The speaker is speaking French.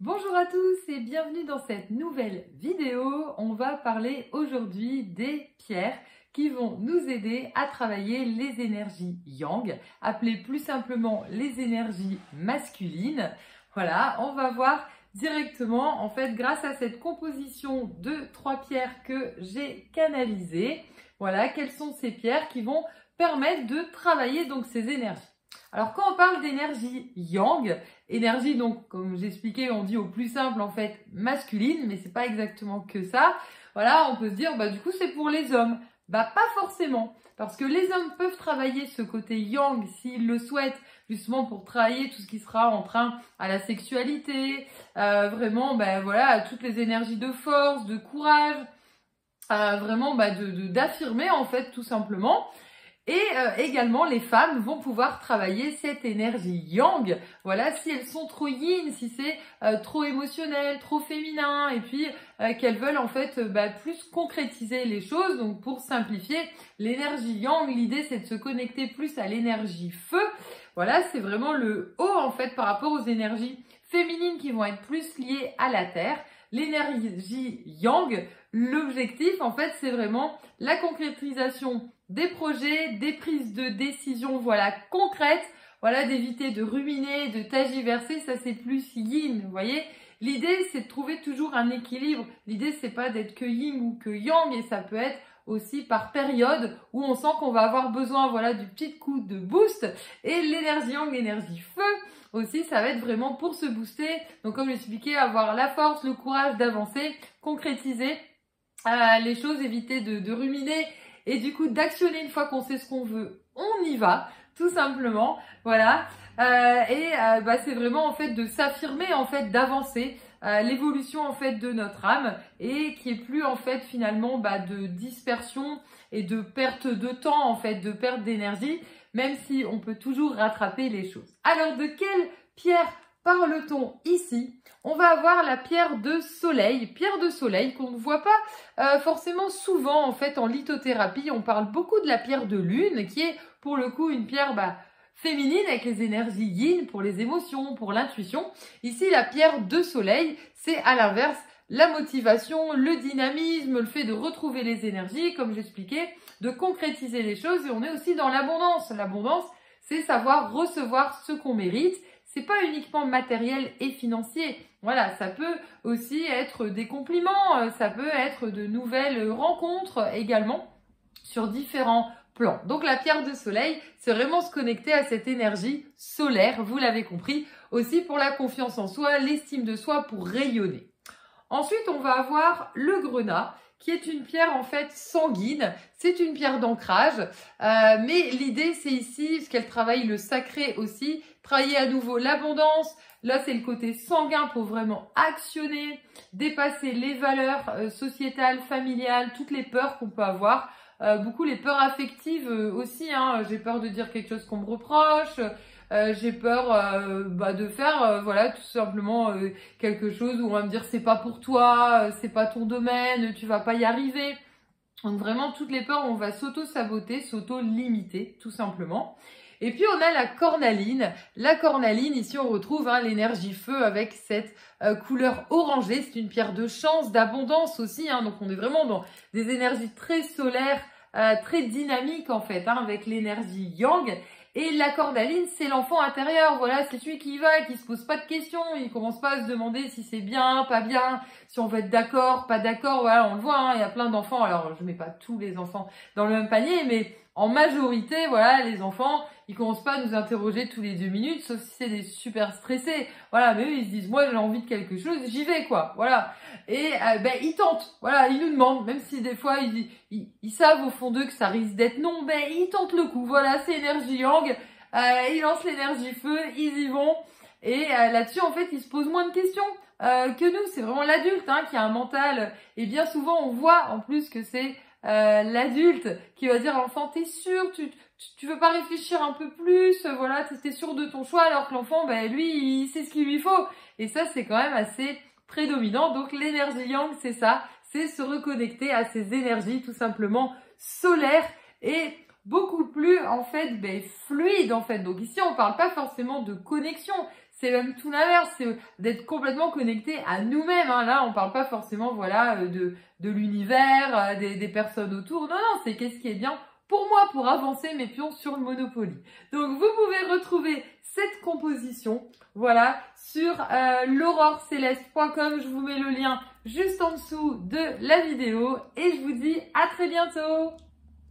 Bonjour à tous et bienvenue dans cette nouvelle vidéo. On va parler aujourd'hui des pierres qui vont nous aider à travailler les énergies yang, appelées plus simplement les énergies masculines. Voilà, on va voir directement en fait grâce à cette composition de 3 pierres que j'ai canalisées. Voilà, quelles sont ces pierres qui vont permettre de travailler donc ces énergies. Alors quand on parle d'énergie yang, énergie donc comme j'expliquais on dit au plus simple en fait masculine, mais c'est pas exactement que ça. Voilà, on peut se dire du coup c'est pour les hommes. Pas forcément, parce que les hommes peuvent travailler ce côté yang s'ils le souhaitent, justement pour travailler tout ce qui sera en train à la sexualité, vraiment voilà toutes les énergies de force, de courage, vraiment d'affirmer en fait tout simplement. Et également, les femmes vont pouvoir travailler cette énergie yang. Voilà, si elles sont trop yin, si c'est trop émotionnel, trop féminin, et puis qu'elles veulent en fait plus concrétiser les choses. Donc pour simplifier, l'énergie yang, l'idée c'est de se connecter plus à l'énergie feu. Voilà, c'est vraiment le haut en fait par rapport aux énergies féminines qui vont être plus liées à la terre. L'énergie yang, l'objectif en fait c'est vraiment la concrétisation des projets, des prises de décision voilà concrètes, voilà d'éviter de ruminer, de tergiverser, ça c'est plus yin, vous voyez. L'idée c'est de trouver toujours un équilibre. L'idée c'est pas d'être que yin ou que yang, et ça peut être aussi par période où on sent qu'on va avoir besoin voilà du petit coup de boost. Et l'énergie yang, l'énergie feu aussi, ça va être vraiment pour se booster. Donc comme j'expliquais, avoir la force, le courage d'avancer, concrétiser les choses, éviter de ruminer et du coup d'actionner une fois qu'on sait ce qu'on veut, on y va tout simplement. Voilà, c'est vraiment en fait de s'affirmer, en fait d'avancer, l'évolution en fait de notre âme, et qui est plus en fait finalement de dispersion et de perte de temps, en fait de perte d'énergie, même si on peut toujours rattraper les choses. Alors de quelle pierre parle-t-on ici? On va avoir la pierre de soleil qu'on ne voit pas forcément souvent en fait en lithothérapie. On parle beaucoup de la pierre de lune qui est pour le coup une pierre féminine avec les énergies yin pour les émotions, pour l'intuition. Ici la pierre de soleil, c'est à l'inverse la motivation, le dynamisme, le fait de retrouver les énergies, comme j'expliquais, de concrétiser les choses, et on est aussi dans l'abondance. L'abondance, c'est savoir recevoir ce qu'on mérite. C'est pas uniquement matériel et financier. Voilà, ça peut aussi être des compliments, ça peut être de nouvelles rencontres également sur différents plans. Donc la pierre de soleil, c'est vraiment se connecter à cette énergie solaire, vous l'avez compris, aussi pour la confiance en soi, l'estime de soi, pour rayonner. Ensuite, on va avoir le grenat, qui est une pierre en fait sanguine. C'est une pierre d'ancrage, mais l'idée c'est ici, parce qu'elle travaille le sacré aussi, travailler à nouveau l'abondance. Là, c'est le côté sanguin pour vraiment actionner, dépasser les valeurs sociétales, familiales, toutes les peurs qu'on peut avoir. Beaucoup les peurs affectives aussi, hein. J'ai peur de dire quelque chose qu'on me reproche. J'ai peur de faire voilà tout simplement quelque chose où on va me dire c'est pas pour toi, c'est pas ton domaine, tu vas pas y arriver. Donc vraiment toutes les peurs, on va s'auto-saboter, s'auto-limiter tout simplement. Et puis on a la cornaline. La cornaline, ici on retrouve l'énergie feu avec cette couleur orangée. C'est une pierre de chance, d'abondance aussi, hein. Donc on est vraiment dans des énergies très solaires, très dynamiques en fait, avec l'énergie yang. Et la cornaline, c'est l'enfant intérieur. Voilà, c'est celui qui y va, qui se pose pas de questions. Il commence pas à se demander si c'est bien, pas bien, si on va être d'accord, pas d'accord. Voilà, on le voit, il y a plein d'enfants. Alors, je mets pas tous les enfants dans le même panier, mais en majorité, voilà, les enfants, ils commencent pas à nous interroger tous les 2 minutes, sauf si c'est des super stressés. Voilà, mais eux, ils se disent, moi, j'ai envie de quelque chose, j'y vais, quoi. Voilà. Et ils tentent. Voilà, ils nous demandent, même si des fois, ils savent au fond d'eux que ça risque d'être non, ils tentent le coup. Voilà, c'est énergie yang. Ils lancent l'énergie feu, ils y vont. Et là-dessus, en fait, ils se posent moins de questions que nous. C'est vraiment l'adulte qui a un mental. Et bien souvent, on voit en plus que c'est l'adulte qui va dire à l'enfant, t'es sûr, tu veux pas réfléchir un peu plus, voilà, t'es sûr de ton choix, alors que l'enfant, lui, il sait ce qu'il lui faut. Et ça, c'est quand même assez prédominant. Donc l'énergie yang, c'est ça, c'est se reconnecter à ces énergies tout simplement solaires et beaucoup plus en fait fluide en fait. Donc ici, on parle pas forcément de connexion, c'est même tout l'inverse, c'est d'être complètement connecté à nous-mêmes. Hein. Là, on parle pas forcément, voilà, de l'univers, des personnes autour. Non, non, c'est qu'est-ce qui est bien pour moi, pour avancer mes pions sur le Monopoly. Donc, vous pouvez retrouver cette composition, voilà, sur l'aurorecéleste.com. Je vous mets le lien juste en dessous de la vidéo et je vous dis à très bientôt.